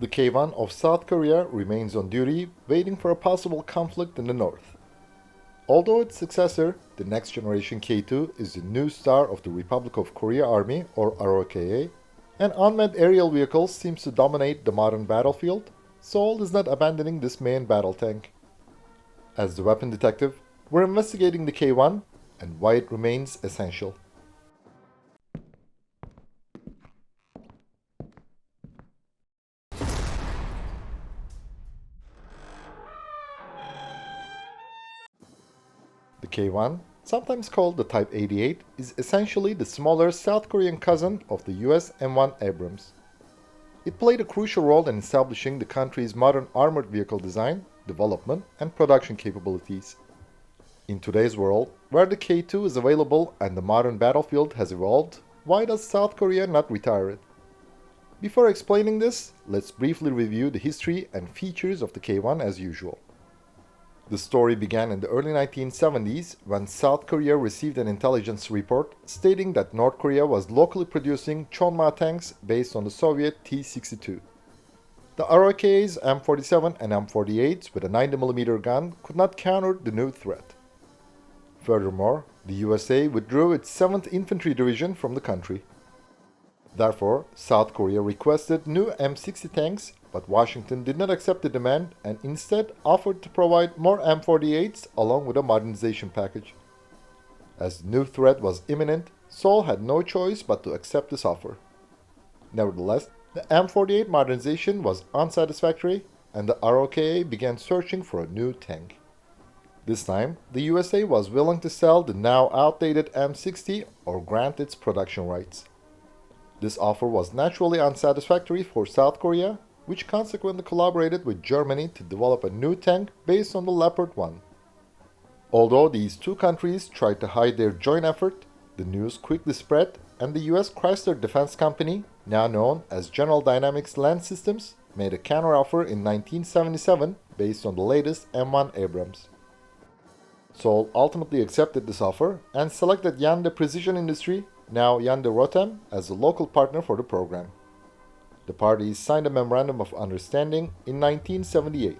The K-1 of South Korea remains on duty, waiting for a possible conflict in the north. Although its successor, the next generation K-2, is the new star of the Republic of Korea Army, or ROKA, and unmanned aerial vehicles seems to dominate the modern battlefield, Seoul is not abandoning this main battle tank. As the weapon detective, we're investigating the K-1 and why it remains essential. The K-1, sometimes called the Type 88, is essentially the smaller South Korean cousin of the US M1 Abrams. It played a crucial role in establishing the country's modern armored vehicle design, development, and production capabilities. In today's world, where the K-2 is available and the modern battlefield has evolved, why does South Korea not retire it? Before explaining this, let's briefly review the history and features of the K-1 as usual. The story began in the early 1970s when South Korea received an intelligence report stating that North Korea was locally producing Chonma tanks based on the Soviet T-62. The ROKA's M47 and M48s with a 90mm gun could not counter the new threat. Furthermore, the USA withdrew its 7th Infantry Division from the country. Therefore, South Korea requested new M60 tanks, but Washington did not accept the demand and instead offered to provide more M48s along with a modernization package. As the new threat was imminent, Seoul had no choice but to accept this offer. Nevertheless, the M48 modernization was unsatisfactory and the ROKA began searching for a new tank. This time, the USA was willing to sell the now outdated M60 or grant its production rights. This offer was naturally unsatisfactory for South Korea, which consequently collaborated with Germany to develop a new tank based on the Leopard 1. Although these two countries tried to hide their joint effort, the news quickly spread and the US Chrysler Defense Company, now known as General Dynamics Land Systems, made a counteroffer in 1977 based on the latest M1 Abrams. Seoul ultimately accepted this offer and selected Hyundai Precision Industry, now Hyundai Rotem, as the local partner for the program. The parties signed a Memorandum of Understanding in 1978.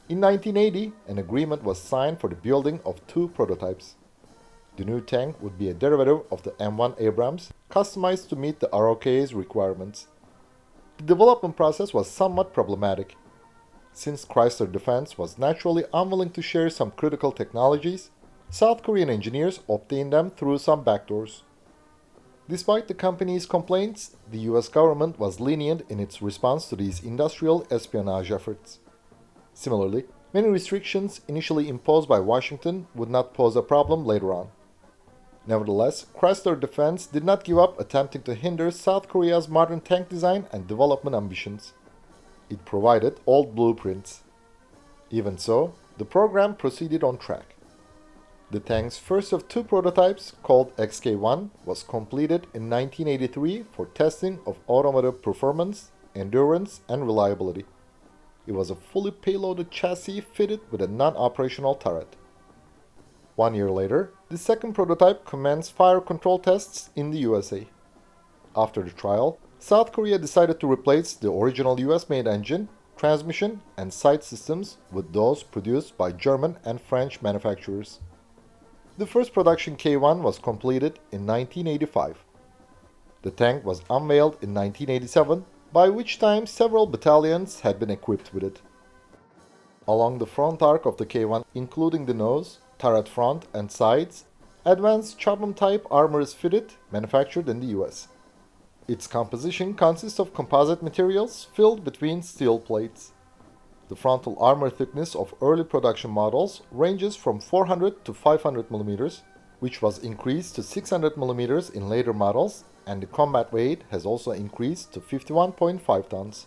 In 1980, an agreement was signed for the building of two prototypes. The new tank would be a derivative of the M1 Abrams, customized to meet the ROK's requirements. The development process was somewhat problematic. Since Chrysler Defense was naturally unwilling to share some critical technologies, South Korean engineers obtained them through some backdoors. Despite the company's complaints, the US government was lenient in its response to these industrial espionage efforts. Similarly, many restrictions initially imposed by Washington would not pose a problem later on. Nevertheless, Chrysler Defense did not give up attempting to hinder South Korea's modern tank design and development ambitions. It provided old blueprints. Even so, the program proceeded on track. The tank's first of two prototypes, called XK-1, was completed in 1983 for testing of automotive performance, endurance, and reliability. It was a fully payloaded chassis fitted with a non-operational turret. 1 year later, the second prototype commenced fire control tests in the USA. After the trial, South Korea decided to replace the original US-made engine, transmission, and sight systems with those produced by German and French manufacturers. The first production K-1 was completed in 1985. The tank was unveiled in 1987, by which time several battalions had been equipped with it. Along the front arc of the K-1, including the nose, turret front, and sides, advanced Chobham-type armor is fitted, manufactured in the US. Its composition consists of composite materials filled between steel plates. The frontal armor thickness of early production models ranges from 400 to 500 mm, which was increased to 600 mm in later models, and the combat weight has also increased to 51.5 tons.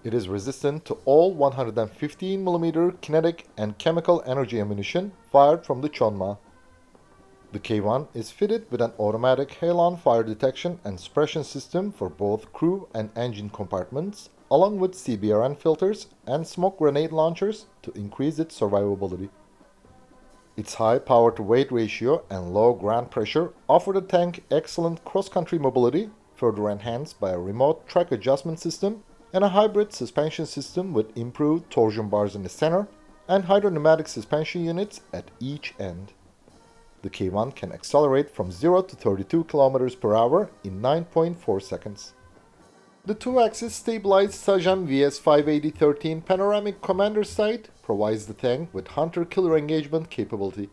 It is resistant to all 115 mm kinetic and chemical energy ammunition fired from the Chonma. The K-1 is fitted with an automatic halon fire detection and suppression system for both crew and engine compartments, along with CBRN filters and smoke grenade launchers to increase its survivability. Its high power-to-weight ratio and low ground pressure offer the tank excellent cross-country mobility, further enhanced by a remote track adjustment system and a hybrid suspension system with improved torsion bars in the center and hydropneumatic suspension units at each end. The K1 can accelerate from 0 to 32 km per hour in 9.4 seconds. The two-axis stabilized Sajam VS-580-13 panoramic commander sight provides the tank with hunter-killer engagement capability.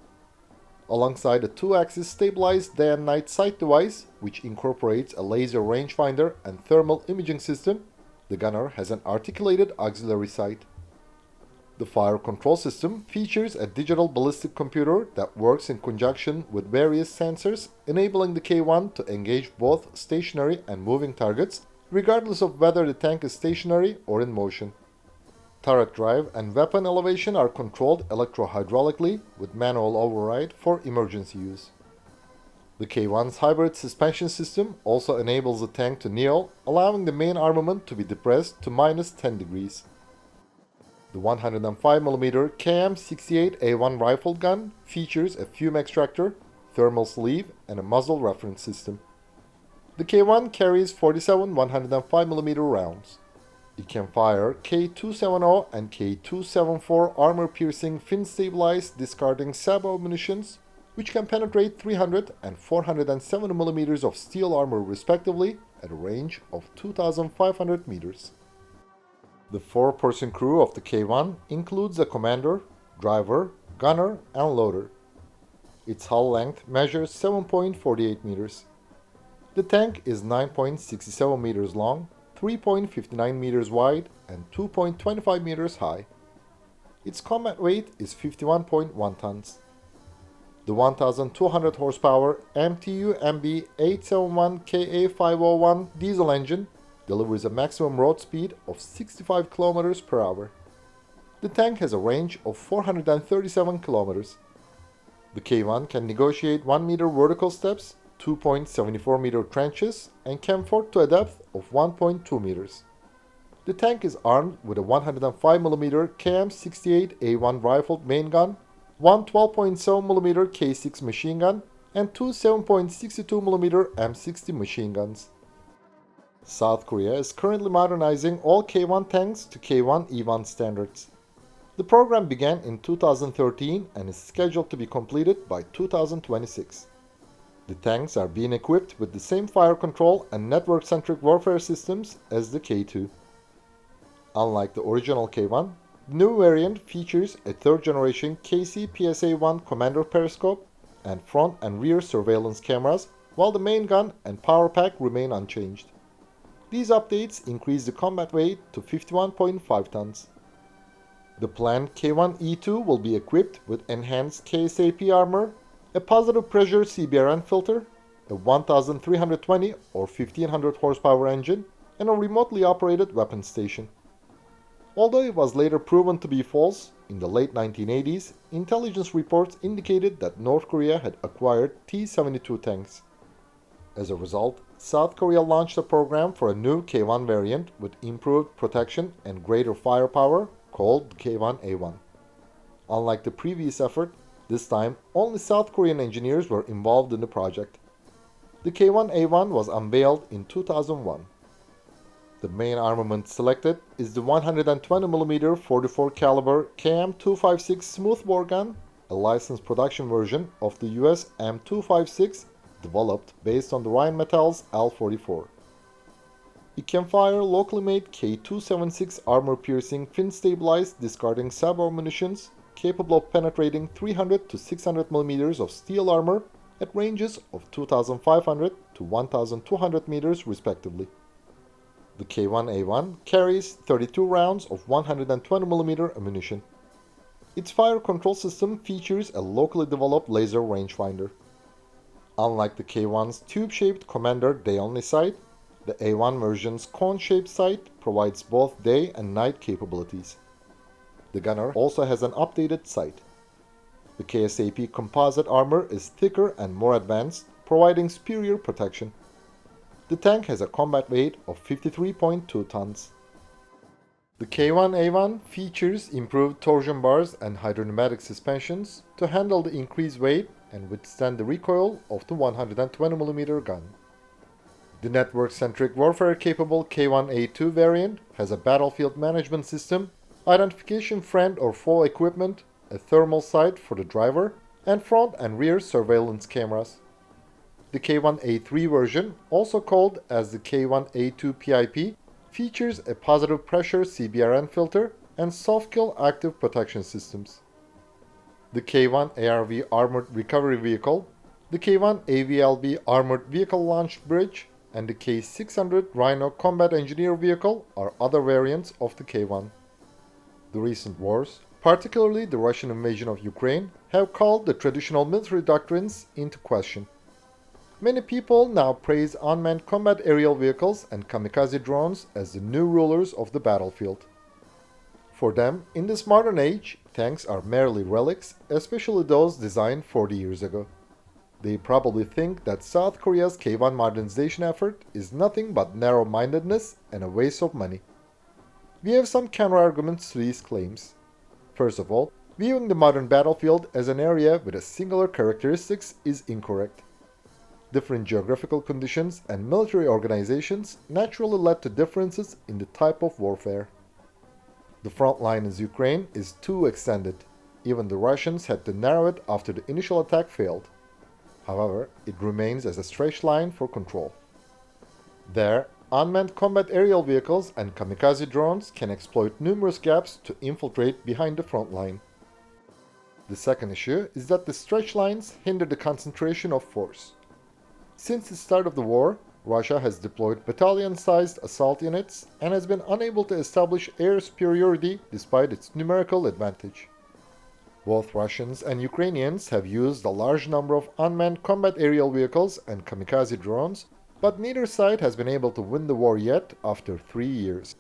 Alongside a two-axis stabilized day and night sight device, which incorporates a laser rangefinder and thermal imaging system, the gunner has an articulated auxiliary sight. The fire control system features a digital ballistic computer that works in conjunction with various sensors, enabling the K1 to engage both stationary and moving targets, regardless of whether the tank is stationary or in motion. Turret drive and weapon elevation are controlled electro-hydraulically with manual override for emergency use. The K1's hybrid suspension system also enables the tank to kneel, allowing the main armament to be depressed to -10 degrees. The 105mm KM68A1 rifle gun features a fume extractor, thermal sleeve, and a muzzle reference system. The K1 carries 47 105mm rounds. It can fire K270 and K274 armor-piercing fin-stabilized discarding sabot munitions, which can penetrate 300 and 470mm of steel armor respectively at a range of 2,500 meters. The four-person crew of the K1 includes a commander, driver, gunner, and loader. Its hull length measures 7.48 meters. The tank is 9.67 meters long, 3.59 meters wide, and 2.25 meters high. Its combat weight is 51.1 tons. The 1,200 horsepower MTU MB 871 KA501 diesel engine delivers a maximum road speed of 65 km per hour. The tank has a range of 437 km. The K1 can negotiate 1 meter vertical steps, 2.74 meter trenches, and camphor to a depth of 1.2 meters. The tank is armed with a 105mm KM68A1 rifled main gun, one 12.7mm K6 machine gun, and two 7.62mm M60 machine guns. South Korea is currently modernizing all K1 tanks to K1E1 standards. The program began in 2013 and is scheduled to be completed by 2026. The tanks are being equipped with the same fire control and network-centric warfare systems as the K2. Unlike the original K1, the new variant features a third-generation KC-PSA-1 commander periscope and front and rear surveillance cameras, while the main gun and power pack remain unchanged. These updates increase the combat weight to 51.5 tons. The planned K1E2 will be equipped with enhanced KSAP armor, a positive pressure CBRN filter, a 1320 or 1500 horsepower engine, and a remotely operated weapons station. Although it was later proven to be false, in the late 1980s, intelligence reports indicated that North Korea had acquired T-72 tanks. As a result, South Korea launched a program for a new K1 variant with improved protection and greater firepower called the K1A1. Unlike the previous effort, this time only South Korean engineers were involved in the project. The K1A1 was unveiled in 2001. The main armament selected is the 120mm 44 caliber KM256 smoothbore gun, a licensed production version of the US M256 developed based on the Rheinmetall's L44. It can fire locally made K276 armor-piercing fin-stabilized discarding sabot munitions capable of penetrating 300 to 600 mm of steel armor at ranges of 2,500 to 1,200 meters respectively. The K1A1 carries 32 rounds of 120mm ammunition. Its fire control system features a locally developed laser rangefinder. Unlike the K1's tube-shaped commander day-only sight, the A1 version's cone-shaped sight provides both day and night capabilities. The gunner also has an updated sight. The KSAP composite armor is thicker and more advanced, providing superior protection. The tank has a combat weight of 53.2 tons. The K1A1 features improved torsion bars and hydropneumatic suspensions to handle the increased weight and withstand the recoil of the 120mm gun. The network-centric warfare-capable K1A2 variant has a battlefield management system, identification friend or foe equipment, a thermal sight for the driver, and front and rear surveillance cameras. The K1A3 version, also called as the K1A2 PIP, features a positive pressure CBRN filter and soft-kill active protection systems. The K1 ARV Armored Recovery Vehicle, the K1 AVLB Armored Vehicle Launched Bridge, and the K600 Rhino Combat Engineer Vehicle are other variants of the K1. The recent wars, particularly the Russian invasion of Ukraine, have called the traditional military doctrines into question. Many people now praise unmanned combat aerial vehicles and kamikaze drones as the new rulers of the battlefield. For them, in this modern age, tanks are merely relics, especially those designed 40 years ago. They probably think that South Korea's K1 modernization effort is nothing but narrow-mindedness and a waste of money. We have some counter-arguments to these claims. First of all, viewing the modern battlefield as an area with a singular characteristics is incorrect. Different geographical conditions and military organizations naturally led to differences in the type of warfare. The front line in Ukraine is too extended. Even the Russians had to narrow it after the initial attack failed. However, it remains as a stretch line for control. There, unmanned combat aerial vehicles and kamikaze drones can exploit numerous gaps to infiltrate behind the front line. The second issue is that the stretch lines hinder the concentration of force. Since the start of the war, Russia has deployed battalion-sized assault units and has been unable to establish air superiority despite its numerical advantage. Both Russians and Ukrainians have used a large number of unmanned combat aerial vehicles and kamikaze drones, but neither side has been able to win the war yet after 3 years.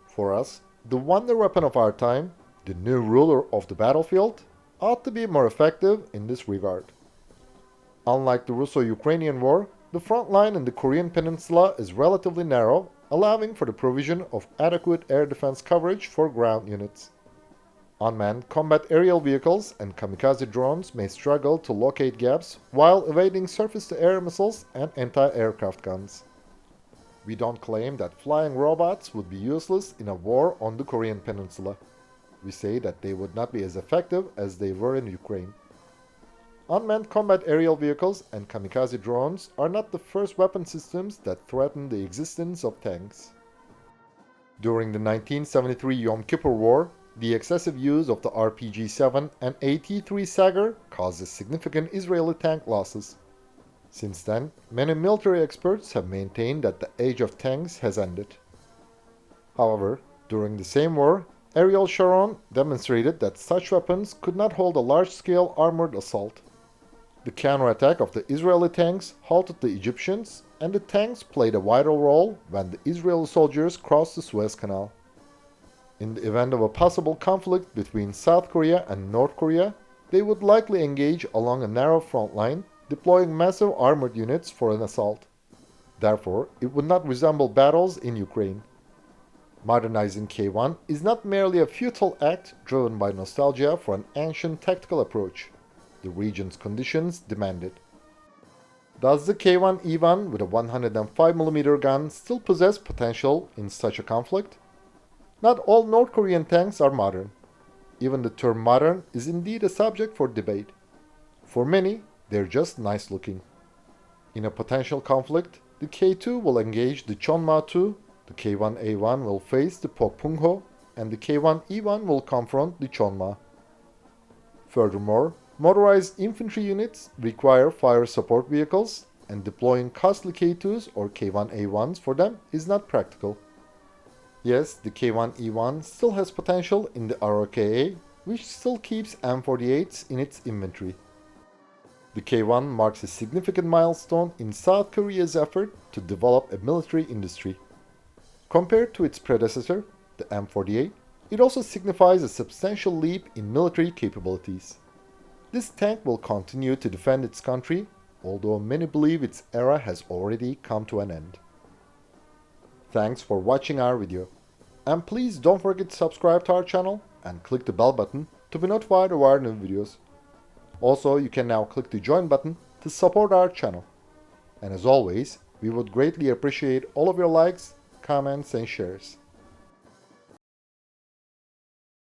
For us, the wonder weapon of our time, the new ruler of the battlefield, ought to be more effective in this regard. Unlike the Russo-Ukrainian War, the front line in the Korean Peninsula is relatively narrow, allowing for the provision of adequate air defense coverage for ground units. Unmanned combat aerial vehicles and kamikaze drones may struggle to locate gaps while evading surface-to-air missiles and anti-aircraft guns. We don't claim that flying robots would be useless in a war on the Korean Peninsula. We say that they would not be as effective as they were in Ukraine. Unmanned combat aerial vehicles and kamikaze drones are not the first weapon systems that threaten the existence of tanks. During the 1973 Yom Kippur War, the excessive use of the RPG-7 and AT-3 Sagar causes significant Israeli tank losses. Since then, many military experts have maintained that the age of tanks has ended. However, during the same war, Ariel Sharon demonstrated that such weapons could not hold a large-scale armored assault. The counterattack of the Israeli tanks halted the Egyptians, and the tanks played a vital role when the Israeli soldiers crossed the Suez Canal. In the event of a possible conflict between South Korea and North Korea, they would likely engage along a narrow front line, deploying massive armored units for an assault. Therefore, it would not resemble battles in Ukraine. Modernizing K1 is not merely a futile act driven by nostalgia for an ancient tactical approach. The region's conditions demand it. Does the K1E1 with a 105mm gun still possess potential in such a conflict? Not all North Korean tanks are modern. Even the term modern is indeed a subject for debate. For many, they're just nice looking. In a potential conflict, the K2 will engage the Chonma-2, the K1A1 will face the Pokpungho, and the K1E1 will confront the Chonma. Furthermore, motorized infantry units require fire support vehicles, and deploying costly K2s or K1A1s for them is not practical. Yes, the K1E1 still has potential in the ROKA, which still keeps M48s in its inventory. The K1 marks a significant milestone in South Korea's effort to develop a military industry. Compared to its predecessor, the M48, it also signifies a substantial leap in military capabilities. This tank will continue to defend its country, although many believe its era has already come to an end. Thanks for watching our video, and please don't forget to subscribe to our channel and click the bell button to be notified of our new videos. Also, you can now click the join button to support our channel. And as always, We would greatly appreciate all of your likes, comments, and shares.